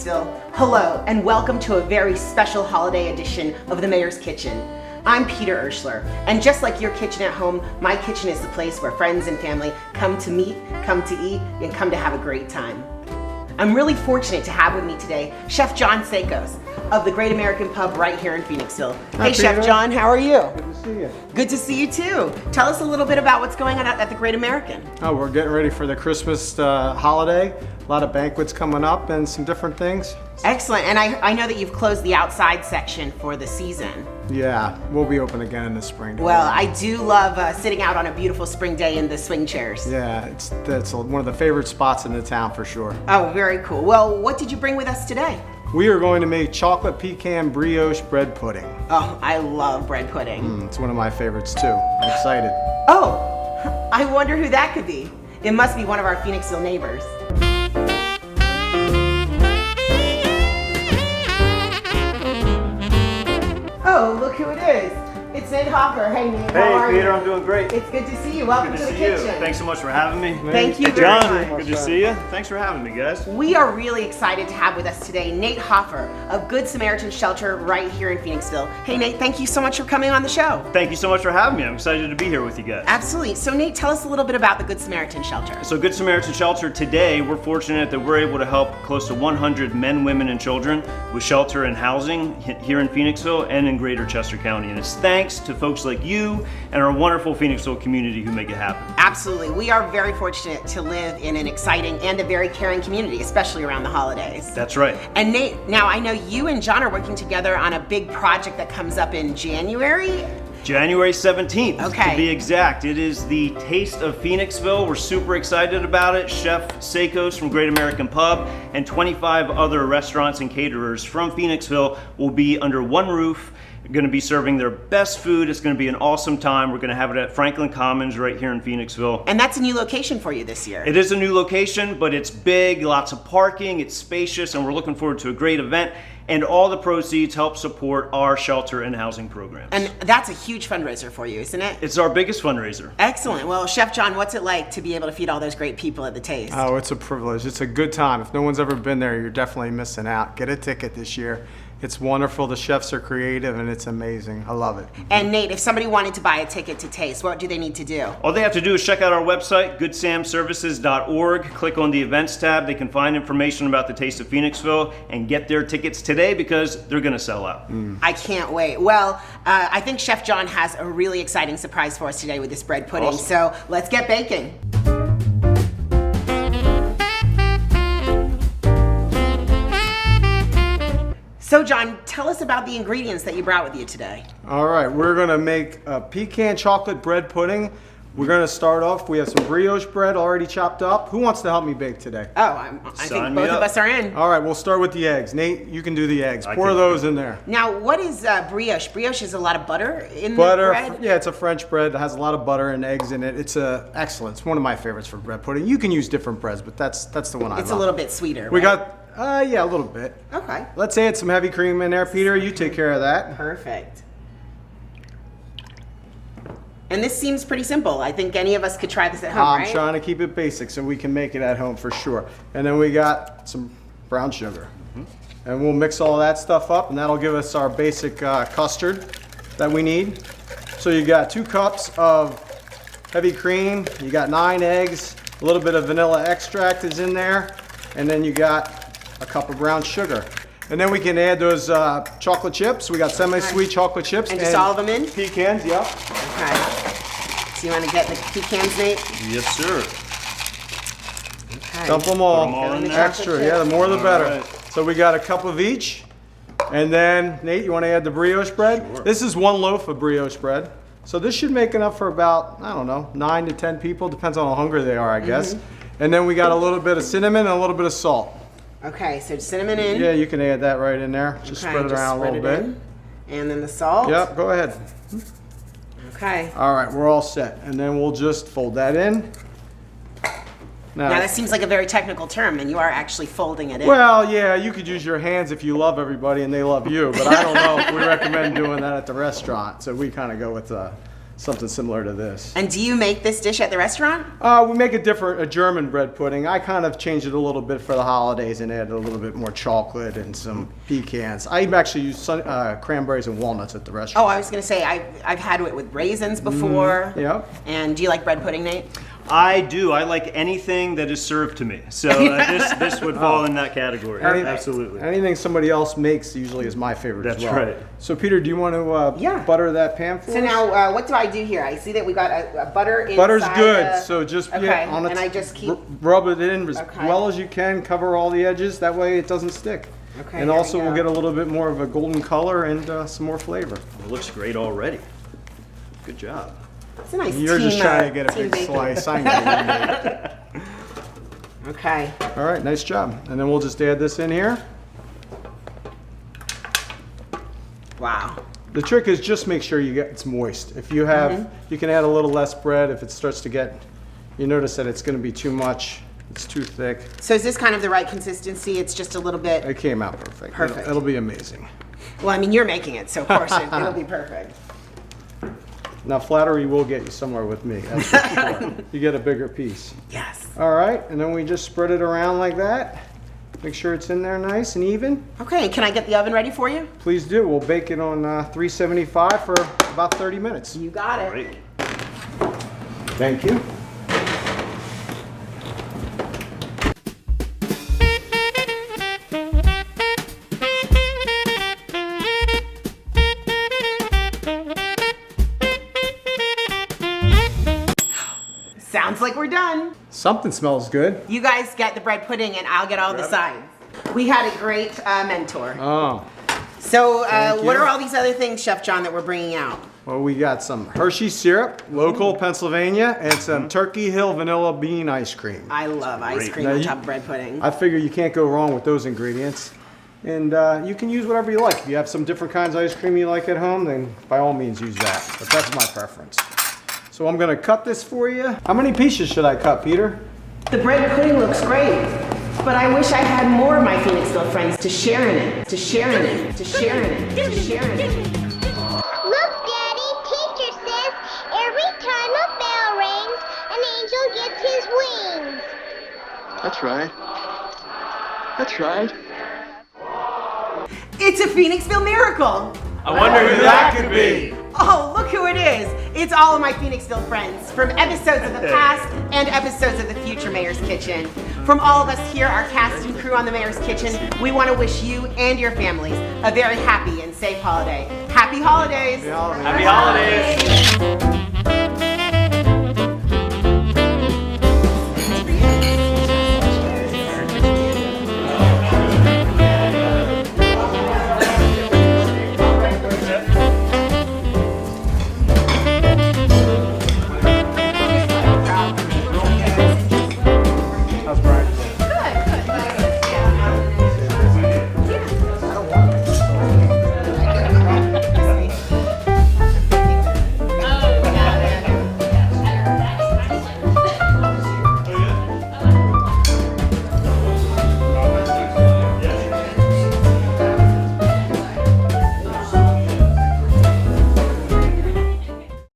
Phoenixville. Hello, and welcome to a very special holiday edition of the Mayor's Kitchen. I'm Peter Urscheler, and just like your kitchen at home, my kitchen is the place where friends and family come to meet, come to eat, and come to have a great time. I'm really fortunate to have with me today Chef John Sakos of the Great American Pub right here in Phoenixville. Hey Chef John, how are you? Good to see you. Good to see you too. Tell us a little bit about what's going on at the Great American. Oh, we're getting ready for the Christmas holiday. A lot of banquets coming up and some different things. Excellent, and I know that you've closed the outside section for the season. Yeah, we'll be open again in the spring. Well, I do love sitting out on a beautiful spring day in the swing chairs. Yeah, that's one of the favorite spots in the town for sure. Oh, very cool. Well, what did you bring with us today? We are going to make chocolate pecan brioche bread pudding. Oh, I love bread pudding. It's one of my favorites too. I'm excited. Oh, I wonder who that could be. It must be one of our Phoenixville neighbors. Oh, look who it is. It's Nate Hoffer. Hey, Nate. Hey, Peter, I'm doing great. It's good to see you. Welcome Good to to the see you. kitchen. Thanks so much for having me. Thank you Hey, very John, much. good to see you. Thanks for having me, guys. We are really excited to have with us today Nate Hoffer of Good Samaritan Shelter right here in Phoenixville. Hey, Nate, thank you so much for coming on the show. Thank you so much for having me. I'm excited to be here with you guys. Absolutely. So, Nate, tell us a little bit about the Good Samaritan Shelter. So Good Samaritan Shelter, today we're fortunate that we're able to help close to 100 men, women, and children with shelter and housing here in Phoenixville and in Greater Chester County. And it's thanks to folks like you and our wonderful Phoenixville community who make it happen. Absolutely. We are very fortunate to live in an exciting and a very caring community, especially around the holidays. That's right. And Nate, now I know you and John are working together on a big project that comes up in January. January 17th, Okay. to be exact. It is the Taste of Phoenixville. We're super excited about it. Chef Sakos from Great American Pub and 25 other restaurants and caterers from Phoenixville will be under one roof, going to be serving their best food. It's going to be an awesome time. We're going to have it at Franklin Commons right here in Phoenixville. And that's a new location for you this year. It is a new location, but it's big, lots of parking, it's spacious, and we're looking forward to a great event. And all the proceeds help support our shelter and housing programs. And that's a huge fundraiser for you, isn't it? It's our biggest fundraiser. Excellent. Well, Chef John, what's it like to be able to feed all those great people at the Taste? Oh, it's a privilege. It's a good time. If no one's ever been there, you're definitely missing out. Get a ticket this year. It's wonderful. The chefs are creative and it's amazing. I love it. And Nate, if somebody wanted to buy a ticket to Taste, what do they need to do? All they have to do is check out our website, goodsamservices.org, click on the events tab. They can find information about the Taste of Phoenixville and get their tickets today because they're going to sell out. I can't wait. Well, I think Chef John has a really exciting surprise for us today with this bread pudding. Awesome. So let's get baking. So John, tell us about the ingredients that you brought with you today. All right, we're gonna make a pecan chocolate bread pudding. We're gonna start off, we have some brioche bread already chopped up. Who wants to help me bake today? Oh, I Sign think me both of up. us are in. All right, we'll start with the eggs. Nate, you can do the eggs. I Pour can. those in there. Now, what is brioche? Brioche is a lot of butter in Butter, the bread? yeah, it's a French bread that has a lot of butter and eggs in it. It's excellent. It's one of my favorites for bread pudding. You can use different breads, but that's the one I love. It's a little bit sweeter, We right? got, yeah, a little bit. Okay. Let's add some heavy cream in there. Peter, you take care of that. Perfect. And this seems pretty simple. I think any of us could try this at home, I'm right? trying to keep it basic so we can make it at home for sure. And then we got some brown sugar. And we'll mix all that stuff up and that'll give us our basic custard that we need. So you got 2 cups of heavy cream, you got 9 eggs, a little bit of vanilla extract is in there, and then you got a cup of brown sugar. And then we can add those chocolate chips. We got semi-sweet chocolate chips. And just all of them in? Pecans, yep. Okay. So you want to get the pecans, Nate? Yes, sir. Okay. Dump them all. Put 'em all in there? Extra, yeah, the more the better. right. So we got a cup of each. And then, Nate, you want to add the brioche bread? Sure. This is 1 loaf of brioche bread. So this should make enough for about, I don't know, 9 to 10 people. Depends on how hungry they are, I guess. And then we got a little bit of cinnamon and a little bit of salt. Okay, so cinnamon in. Yeah, you can add that right in there. Just Okay, spread it just around a spread little it bit. in. And then the salt. Yep, go ahead. Okay. All right, we're all set. And then we'll just fold that in. Now that seems like a very technical term, and you are actually folding it in. Well, yeah, you could use your hands if you love everybody and they love you, but I don't know if we recommend doing that at the restaurant. So we kind of go with something similar to this. And do you make this dish at the restaurant? We make a German bread pudding. I kind of changed it a little bit for the holidays and added a little bit more chocolate and some pecans. I actually use cranberries and walnuts at the restaurant. Oh, I was gonna say, I've had it with raisins before. Yep. And do you like bread pudding, Nate? I do. I like anything that is served to me. So this would fall in that category. Absolutely. Anything somebody else makes usually is my favorite as well. That's right. So Peter, do you want to butter that pan for us? So now, what do I do here? I see that we got a butter inside. Butter's good, so just and I just keep rub it in as well as you can. Cover all the edges. That way it doesn't stick. Okay. And also we'll get a little bit more of a golden color and some more flavor. It looks great already. Good job. It's a nice You're team, just trying to get a big bacon. slice. I know. Okay. All right, nice job. And then we'll just add this in here. Wow. The trick is just make sure it's moist. If you have, you can add a little less bread. If it starts to get, you notice that it's going to be too much. It's too thick. So is this kind of the right consistency? It's just a little bit. It came out perfect. Perfect. It'll be amazing. Well, I mean, you're making it, so of course it'll be perfect. Now flattery will get you somewhere with me, that's for sure. You get a bigger piece. Yes. All right, and then we just spread it around like that. Make sure it's in there nice and even. Okay, can I get the oven ready for you? Please do. We'll bake it on 375 for about 30 minutes. You got it. Great. Thank you. Sounds like we're done. Something smells good. You guys get the bread pudding and I'll get all the sides. We had a great mentor. Oh, So Thank what you. are all these other things, Chef John, that we're bringing out? well, we got some Hershey syrup, local Pennsylvania, and some Turkey Hill vanilla bean ice cream. I love ice Great. cream Now on you- top of bread pudding. I figure you can't go wrong with those ingredients. And you can use whatever you like. If you have some different kinds of ice cream you like at home, then by all means use that. But that's my preference. So I'm gonna cut this for you. How many pieces should I cut, Peter? The bread pudding looks great, but I wish I had more of my Phoenixville friends to share in it, to share in it, to share in it, to share in it. Look, Daddy, teacher says every time a bell rings, an angel gets his wings. That's right. That's right. It's a Phoenixville miracle. I wonder who that could be. Oh, look who it is. It's all of my Phoenixville friends from episodes of the past and episodes of the future Mayor's Kitchen. From all of us here, our cast and crew on the Mayor's Kitchen, we want to wish you and your families a very happy and safe holiday. Happy holidays. Happy holidays.